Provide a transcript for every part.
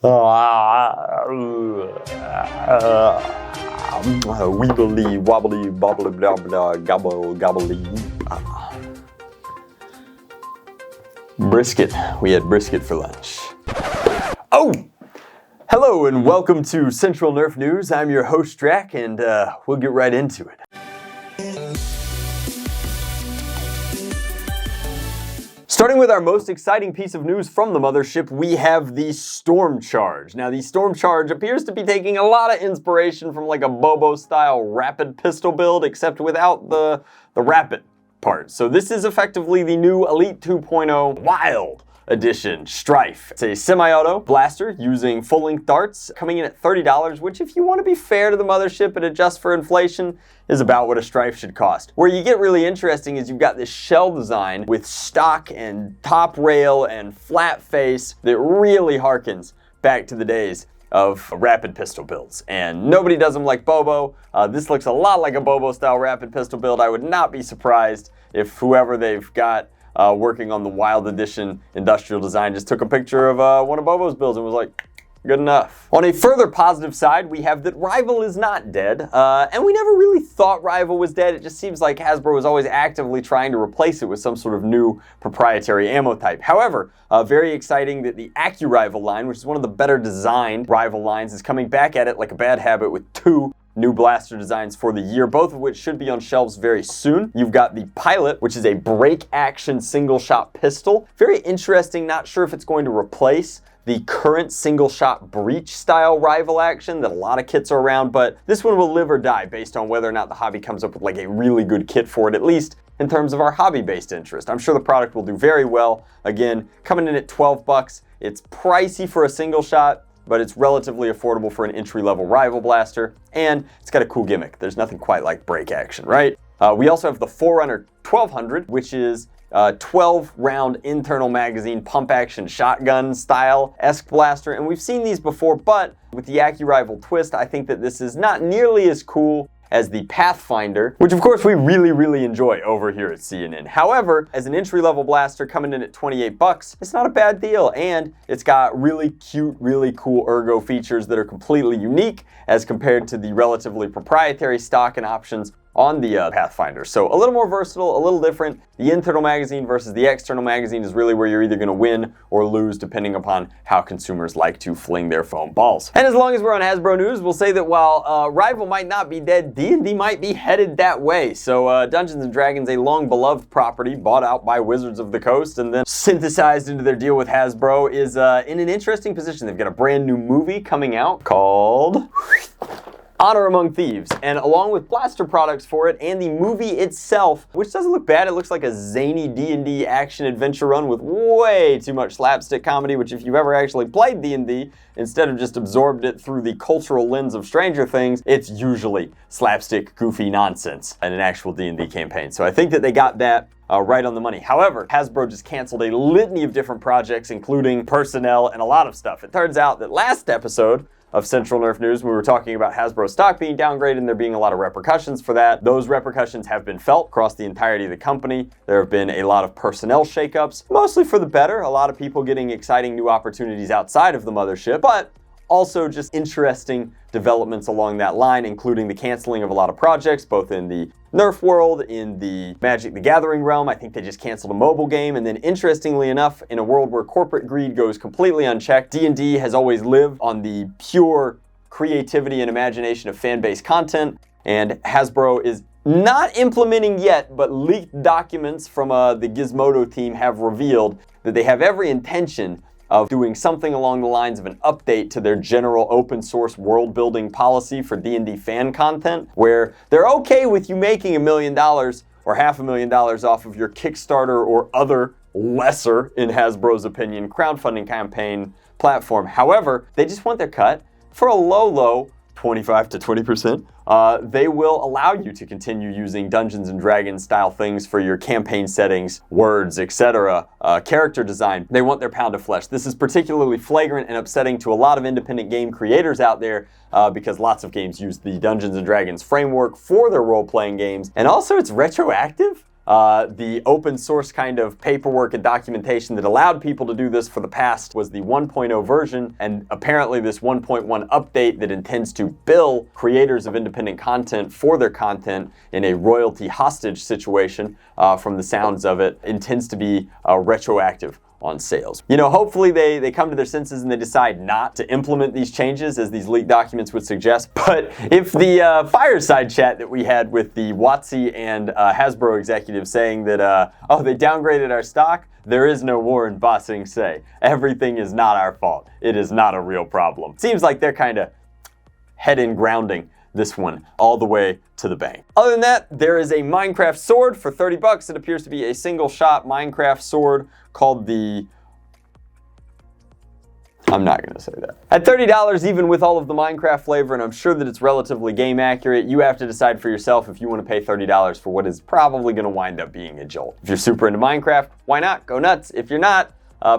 Weebly wobbly bobbly blah blah gobble gobbly. Brisket. We had brisket for lunch. Oh! Hello and welcome to Central Nerf News. I'm your host Drac, and we'll get right into it. Starting with our most exciting piece of news from the mothership, we have the Storm Charge. Now, the Storm Charge appears to be taking a lot of inspiration from like a Bobo-style rapid pistol build, except without the rapid part. So this is effectively the new Elite 2.0 Wild Edition Strife. It's a semi-auto blaster using full-length darts, coming in at $30, which, if you want to be fair to the mothership and adjust for inflation, is about what a Strife should cost. Where you get really interesting is you've got this shell design with stock and top rail and flat face that really harkens back to the days of rapid pistol builds. And nobody does them like Bobo. This looks a lot like a Bobo-style rapid pistol build. I would not be surprised if whoever they've got working on the Wild Edition industrial design just took a picture of one of Bobo's builds and was like, good enough. On a further positive side, we have that Rival is not dead, and we never really thought Rival was dead. It just seems like Hasbro was always actively trying to replace it with some sort of new proprietary ammo type. However, very exciting that the AccuRival line, which is one of the better designed Rival lines, is coming back at it like a bad habit with two new blaster designs for the year, both of which should be on shelves very soon. You've got the Pilot, which is a break action single shot pistol. Very interesting, not sure if it's going to replace the current single shot breach style Rival action that a lot of kits are around, but this one will live or die based on whether or not the hobby comes up with like a really good kit for it, at least in terms of our hobby-based interest. I'm sure the product will do very well. Again, coming in at 12 bucks. It's pricey for a single shot, but it's relatively affordable for an entry-level Rival blaster, and it's got a cool gimmick. There's nothing quite like break action, right? We also have the Forerunner 1200, which is 12-round internal magazine pump-action shotgun style-esque blaster, and we've seen these before, but with the AccuRival twist, I think that this is not nearly as cool as the Pathfinder, which of course we really enjoy over here at CNN. However, as an entry-level blaster coming in at 28 bucks, it's not a bad deal, and it's got really cute, really cool ergo features that are completely unique as compared to the relatively proprietary stock and options on the Pathfinder. So a little more versatile, a little different. The internal magazine versus the external magazine is really where you're either going to win or lose depending upon how consumers like to fling their foam balls. And as long as we're on Hasbro news, we'll say that while Rival might not be dead, D&D might be headed that way. So Dungeons & Dragons, a long beloved property bought out by Wizards of the Coast and then synthesized into their deal with Hasbro, is in an interesting position. They've got a brand new movie coming out called Honor Among Thieves, and along with blaster products for it and the movie itself, which doesn't look bad. It looks like a zany D&D action adventure run with way too much slapstick comedy, which if you've ever actually played D&D, instead of just absorbed it through the cultural lens of Stranger Things, it's usually slapstick, goofy nonsense in an actual D&D campaign. So I think that they got that right on the money. However, Hasbro just canceled a litany of different projects, including personnel and a lot of stuff. It turns out that last episode of Central Nerf News, we were talking about Hasbro stock being downgraded and there being a lot of repercussions for that. Those repercussions have been felt across the entirety of the company. There have been a lot of personnel shakeups, mostly for the better. A lot of people getting exciting new opportunities outside of the mothership, but also just interesting developments along that line, including the canceling of a lot of projects, both in the Nerf world, in the Magic the Gathering realm. I think they just canceled a mobile game. And then interestingly enough, in a world where corporate greed goes completely unchecked, D&D has always lived on the pure creativity and imagination of fan-based content. And Hasbro is not implementing yet, but leaked documents from the Gizmodo team have revealed that they have every intention of doing something along the lines of an update to their general open source world building policy for D&D fan content, where they're okay with you making $1 million or $500,000 off of your Kickstarter or other lesser, in Hasbro's opinion, crowdfunding campaign platform. However, they just want their cut for a low 25 to 20%. They will allow you to continue using Dungeons and Dragons style things for your campaign settings, words, etc., character design. They want their pound of flesh. This is particularly flagrant and upsetting to a lot of independent game creators out there because lots of games use the Dungeons and Dragons framework for their role-playing games. And also it's retroactive. The open source kind of paperwork and documentation that allowed people to do this for the past was the 1.0 version, and apparently this 1.1 update that intends to bill creators of independent content for their content in a royalty hostage situation, from the sounds of it, intends to be retroactive on sales. You know, hopefully they come to their senses and they decide not to implement these changes as these leaked documents would suggest. But if the fireside chat that we had with the WotC and Hasbro executives saying that, oh, they downgraded our stock, there is no war in Ba Sing Se. Everything is not our fault. It is not a real problem. Seems like they're kind of head-in grounding this one all the way to the bank. Other than that, there is a Minecraft sword for 30 bucks. It appears to be a single shot Minecraft sword called the... I'm not going to say that. At $30, even with all of the Minecraft flavor, and I'm sure that it's relatively game accurate, you have to decide for yourself if you want to pay $30 for what is probably going to wind up being a jolt. If you're super into Minecraft, why not? Go nuts. If you're not,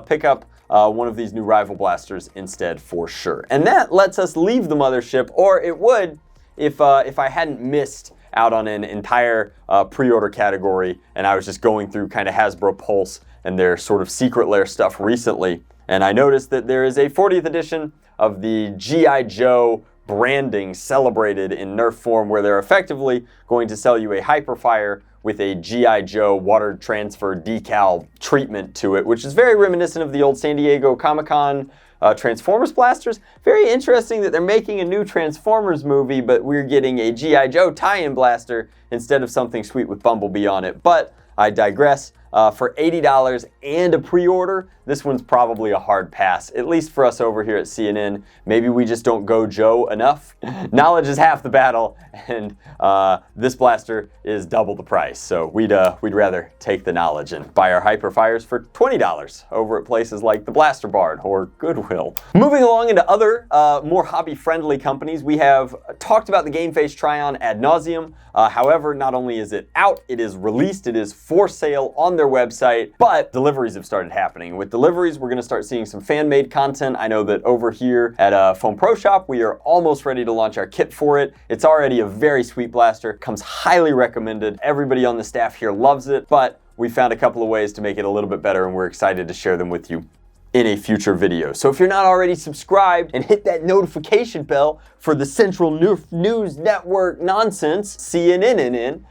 pick up one of these new rival blasters instead for sure. And that lets us leave the mothership, or it would if I hadn't missed out on an entire pre-order category and I was just going through kind of Hasbro Pulse and their sort of secret lair stuff recently, and I noticed that there is a 40th edition of the G.I. Joe branding celebrated in Nerf form, where they're effectively going to sell you a Hyperfire with a G.I. Joe water transfer decal treatment to it, which is very reminiscent of the old San Diego Comic-Con Transformers blasters. Very interesting that they're making a new Transformers movie, but we're getting a G.I. Joe tie-in blaster instead of something sweet with Bumblebee on it. But I digress. For $80 and a pre-order, this one's probably a hard pass, at least for us over here at CNN. Maybe we just don't go Joe enough. Knowledge is half the battle, and this blaster is double the price. So we'd rather take the knowledge and buy our Hyperfires for $20 over at places like the Blaster Bard or Goodwill. Moving along into other more hobby-friendly companies, we have talked about the Game Face Try-On ad nauseum. However, not only is it out, it is released, it is for sale on their website, but deliveries have started happening. With deliveries, we're going to start seeing some fan-made content. I know that over here at Foam Pro Shop, we are almost ready to launch our kit for it. It's already a very sweet blaster, comes highly recommended. Everybody on the staff here loves it, but we found a couple of ways to make it a little bit better, and we're excited to share them with you in a future video. So if you're not already subscribed and hit that notification bell for the Central Nerf News Network nonsense, CNN,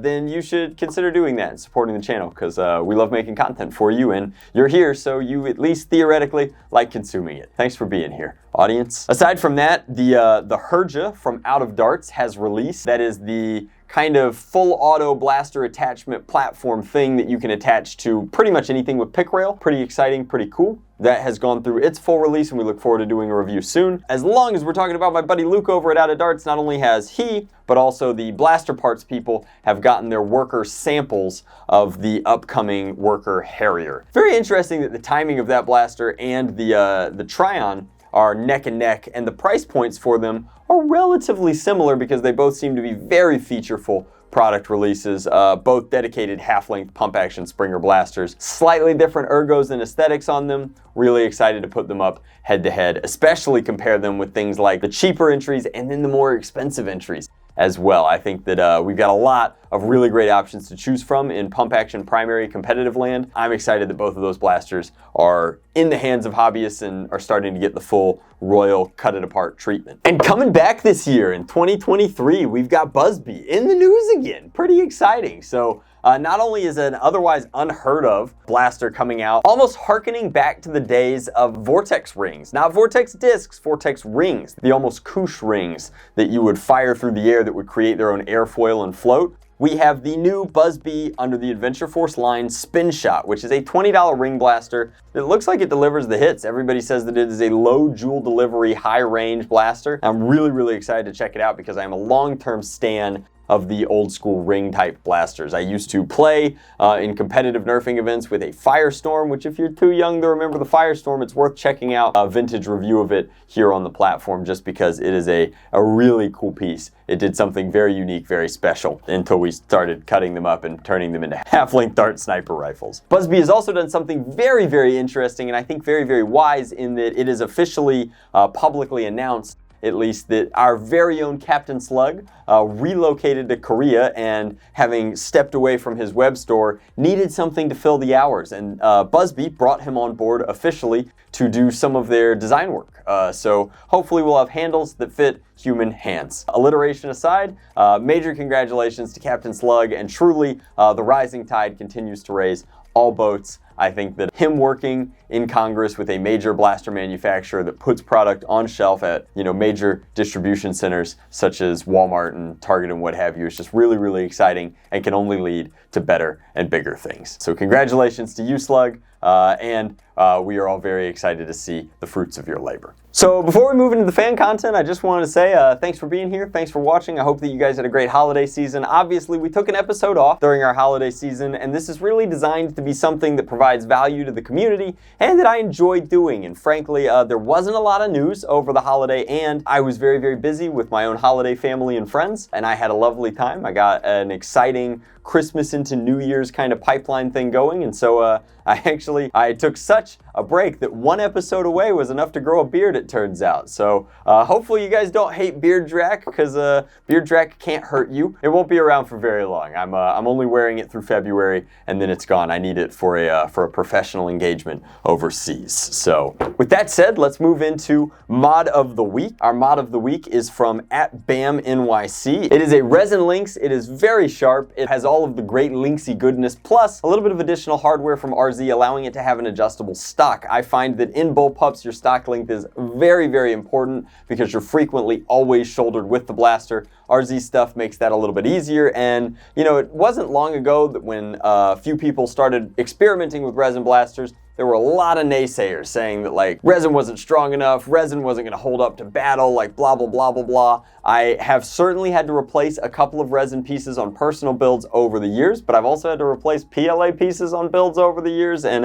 then you should consider doing that and supporting the channel, because we love making content for you, and you're here, so you at least theoretically like consuming it. Thanks for being here, audience. Aside from that, the Herja from Out of Darts has released. That is the kind of full auto blaster attachment platform thing that you can attach to pretty much anything with pick rail. Pretty exciting, pretty cool. That has gone through its full release, and we look forward to doing a review soon. As long as we're talking about my buddy Luke over at Out of Darts, not only has he, but also the blaster parts people have gotten their worker samples of the upcoming Worker Harrier. Very interesting that the timing of that blaster and the Try-On are neck and neck, and the price points for them are relatively similar because they both seem to be very featureful product releases, both dedicated half-length pump-action Springer blasters. Slightly different ergos and aesthetics on them. Really excited to put them up head-to-head, especially compare them with things like the cheaper entries and then the more expensive entries as well. I think that we've got a lot of really great options to choose from in pump-action primary competitive land. I'm excited that both of those blasters are in the hands of hobbyists and are starting to get the full royal cut-it-apart treatment. And coming back this year in 2023, we've got Busby in the news again. Pretty exciting. So not only is an otherwise unheard of blaster coming out, almost hearkening back to the days of Vortex rings. Not Vortex discs, Vortex rings. The almost koosh rings that you would fire through the air that would create their own airfoil and float. We have the new Busby under the Adventure Force line Spin Shot, which is a $20 ring blaster that looks like it delivers the hits. Everybody says that it is a low joule delivery, high range blaster. I'm really excited to check it out because I'm a long-term stan of the old school ring type blasters. I used to play in competitive nerfing events with a Firestorm, which if you're too young to remember the Firestorm, it's worth checking out a vintage review of it here on the platform just because it is a really cool piece. It did something very unique, very special until we started cutting them up and turning them into half-length dart sniper rifles. Busby has also done something very interesting and I think very wise in that it is officially publicly announced at least, that our very own Captain Slug relocated to Korea and, having stepped away from his web store, needed something to fill the hours. And Busby brought him on board officially to do some of their design work. So hopefully we'll have handles that fit human hands. Alliteration aside, major congratulations to Captain Slug, and truly the rising tide continues to raise all boats. I think that him working in Congress with a major blaster manufacturer that puts product on shelf at, major distribution centers such as Walmart and Target and what have you is just really, really exciting and can only lead to better and bigger things. So congratulations to you, Slug, and we are all very excited to see the fruits of your labor. So before we move into the fan content, I just wanted to say thanks for being here. Thanks for watching. I hope that you guys had a great holiday season. Obviously, we took an episode off during our holiday season, and this is really designed to be something that provides value to the community and that I enjoy doing. And frankly, there wasn't a lot of news over the holiday, and I was very, very busy with my own holiday family and friends, and I had a lovely time. I got an exciting Christmas into New Year's kind of pipeline thing going, and so I took such a break that one episode away was enough to grow a beard, it turns out. So hopefully you guys don't hate Beard Drac, because Beard Drac can't hurt you. It won't be around for very long. I'm only wearing it through February, and then it's gone. I need it for a professional engagement overseas. So with that said, let's move into Mod of the Week. Our Mod of the Week is from @BamNYC. It is a resin lynx. It is very sharp. It has all of the great lynxy goodness, plus a little bit of additional hardware from RZ, allowing it to have an adjustable stock. I find that in bullpups, your stock length is very, very important because you're frequently always shouldered with the blaster. RZ stuff makes that a little bit easier, and it wasn't long ago that when a few people started experimenting with resin blasters, there were a lot of naysayers saying that resin wasn't strong enough, resin wasn't going to hold up to battle, blah, blah, blah, blah, blah. I have certainly had to replace a couple of resin pieces on personal builds over the years, but I've also had to replace PLA pieces on builds over the years, and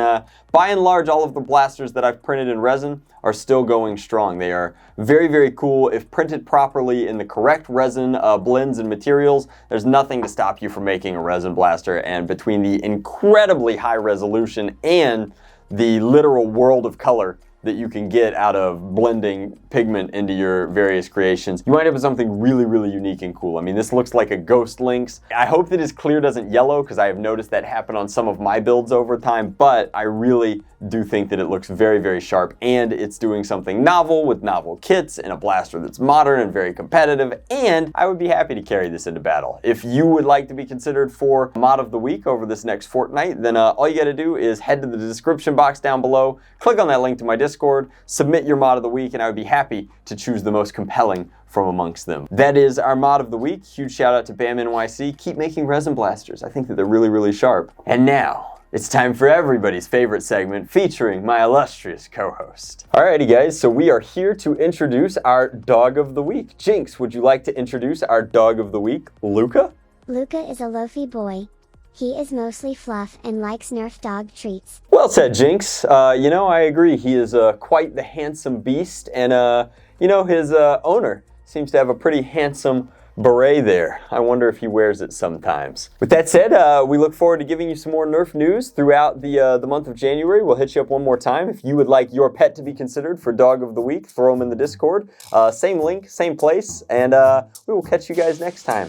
by and large, all of the blasters that I've printed in resin are still going strong. They are very, very cool. If printed properly in the correct resin blends and materials, there's nothing to stop you from making a resin blaster, and between the incredibly high resolution and the literal world of color that you can get out of blending pigment into your various creations, you wind up with something really, really unique and cool. I mean, this looks like a ghost lynx. I hope that his clear doesn't yellow, because I have noticed that happen on some of my builds over time, but I really do think that it looks very, very sharp, and it's doing something novel with novel kits and a blaster that's modern and very competitive, and I would be happy to carry this into battle. If you would like to be considered for Mod of the Week over this next fortnight, then all you gotta do is head to the description box down below, click on that link to my Discord, submit your Mod of the Week, and I would be happy to choose the most compelling from amongst them. That is our Mod of the Week. Huge shout out to BamNYC. Keep making resin blasters. I think that they're really, really sharp. And now, it's time for everybody's favorite segment, featuring my illustrious co-host. Alrighty guys, so we are here to introduce our Dog of the Week. Jinx, would you like to introduce our Dog of the Week, Luca? Luca is a loafy boy. He is mostly fluff and likes Nerf dog treats. Well said, Jinx. I agree. He is quite the handsome beast, and his owner seems to have a pretty handsome beret there. I wonder if he wears it sometimes. With that said, we look forward to giving you some more Nerf news throughout the month of January. We'll hit you up one more time. If you would like your pet to be considered for Dog of the Week, throw them in the Discord. Same link, same place, and we will catch you guys next time.